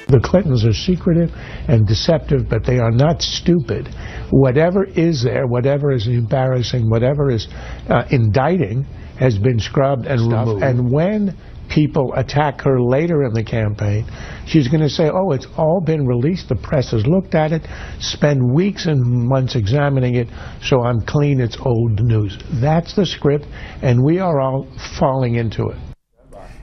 The Clintons are secretive and deceptive, but they are not stupid. Whatever is there, whatever is embarrassing, whatever is indicting, has been scrubbed and removed. And when people attack her later in the campaign, she's going to say, oh, it's all been released, the press has looked at it, spend weeks and months examining it, so I'm clean, it's old news. That's the script, and we are all falling into it.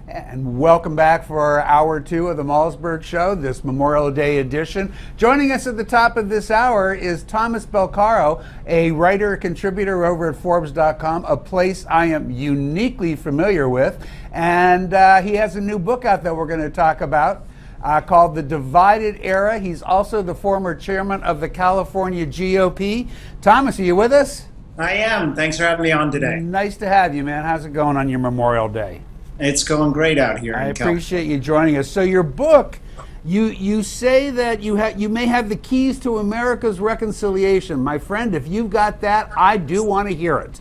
And welcome back for hour 2 of the Malzberg Show, this Memorial Day edition. Joining us at the top of this hour is Thomas Beccaro, a writer, contributor over at Forbes.com, a place I am uniquely familiar with. And he has a new book out that we're going to talk about called The Divided Era. He's also the former chairman of the California GOP. Thomas, are you with us? I am. Thanks for having me on today. Nice to have you, man. How's it going on your Memorial Day? It's going great out here. I appreciate you joining us. So your book, you say that you may have the keys to America's reconciliation. My friend, if you've got that, I do want to hear it.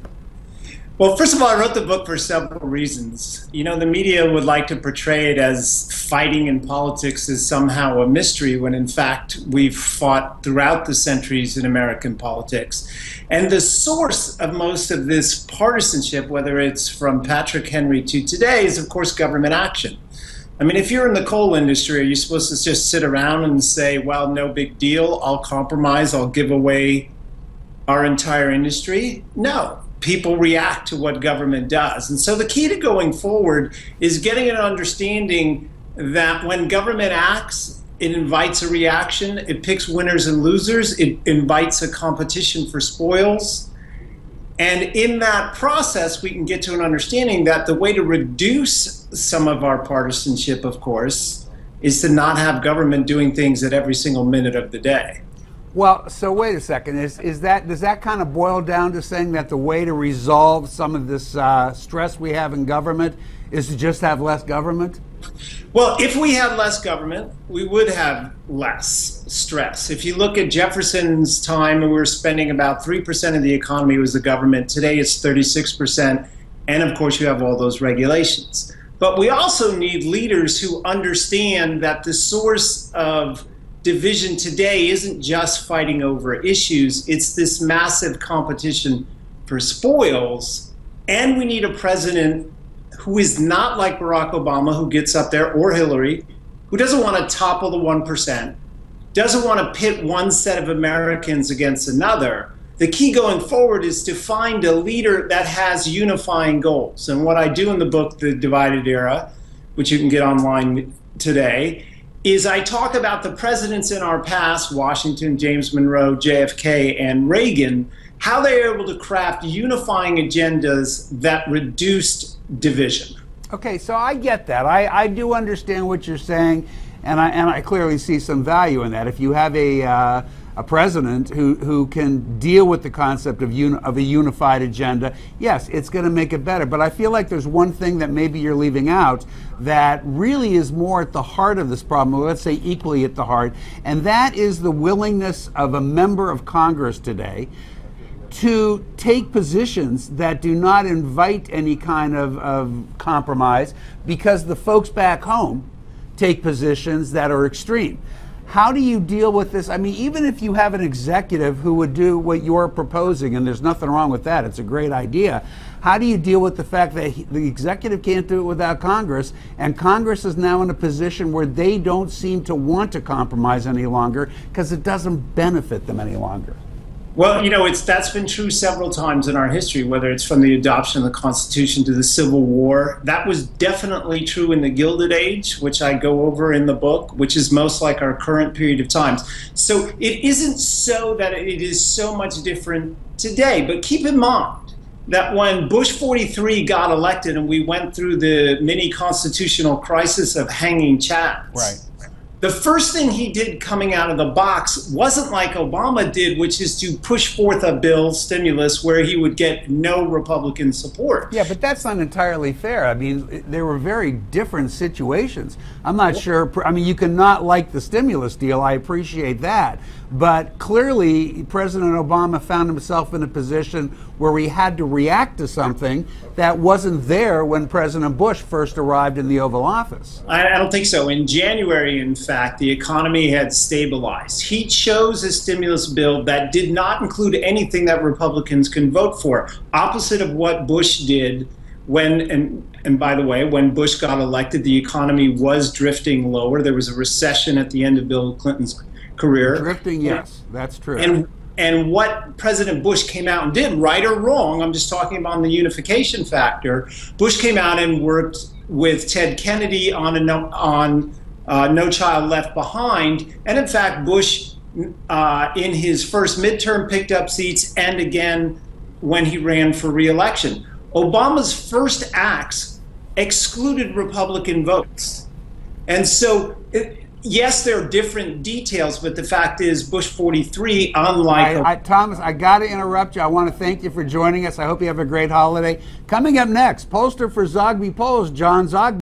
Well, first of all, I wrote the book for several reasons. You know, the media would like to portray it as fighting in politics is somehow a mystery, when in fact we've fought throughout the centuries in American politics. And the source of most of this partisanship, whether it's from Patrick Henry to today, is of course government action. I mean, if you're in the coal industry, are you supposed to just sit around and say, well, no big deal, I'll compromise, I'll give away our entire industry? No. People react to what government does. And so the key to going forward is getting an understanding that when government acts, it invites a reaction, it picks winners and losers, it invites a competition for spoils. And in that process, we can get to an understanding that the way to reduce some of our partisanship, of course, is to not have government doing things at every single minute of the day. Well, so wait a second. Does that kind of boil down to saying that the way to resolve some of this stress we have in government is to just have less government? Well, if we had less government, we would have less stress. If you look at Jefferson's time, we were spending about 3% of the economy was the government. Today it's 36%. And of course, you have all those regulations. But we also need leaders who understand that the source of division today isn't just fighting over issues, it's this massive competition for spoils. And we need a president who is not like Barack Obama, who gets up there, or Hillary, who doesn't want to topple the 1%, doesn't want to pit one set of Americans against another. The key going forward is to find a leader that has unifying goals. And what I do in the book, The Divided Era, which you can get online today, is I talk about the presidents in our past, Washington, James Monroe, JFK, and Reagan, how they were able to craft unifying agendas that reduced division. Okay, so I get that. I do understand what you're saying, and I clearly see some value in that. If you have a president who can deal with the concept of a unified agenda, yes, it's going to make it better. But I feel like there's one thing that maybe you're leaving out that really is more at the heart of this problem, or let's say equally at the heart, and that is the willingness of a member of Congress today to take positions that do not invite any kind of compromise, because the folks back home take positions that are extreme. How do you deal with this? I mean, even if you have an executive who would do what you're proposing, and there's nothing wrong with that, it's a great idea, how do you deal with the fact that the executive can't do it without Congress, and Congress is now in a position where they don't seem to want to compromise any longer because it doesn't benefit them any longer? Well, you know, that's been true several times in our history, whether it's from the adoption of the Constitution to the Civil War. That was definitely true in the Gilded Age, which I go over in the book, which is most like our current period of times. So it isn't so that it is so much different today, but keep in mind that when Bush 43 got elected and we went through the mini constitutional crisis of hanging chads, right, the first thing he did coming out of the box wasn't like Obama did, which is to push forth a bill, stimulus, where he would get no Republican support. Yeah, but that's not entirely fair. I mean, there were very different situations. I'm not sure. I mean, you cannot like the stimulus deal. I appreciate that. But clearly, President Obama found himself in a position where he had to react to something that wasn't there when President Bush first arrived in the Oval Office. I don't think so. In January, in fact, the economy had stabilized. He chose a stimulus bill that did not include anything that Republicans can vote for, opposite of what Bush did when, and by the way, when Bush got elected, the economy was drifting lower. There was a recession at the end of Bill Clinton's career. Drifting, yes, that's true. And what President Bush came out and did, right or wrong, I'm just talking about the unification factor, Bush came out and worked with Ted Kennedy on No Child Left Behind. And in fact, Bush, in his first midterm, picked up seats, and again when he ran for re-election. Obama's first acts excluded Republican votes. And so, yes, there are different details, but the fact is Bush 43, unlike... Thomas, I got to interrupt you. I want to thank you for joining us. I hope you have a great holiday. Coming up next, pollster for Zogby Polls, John Zogby.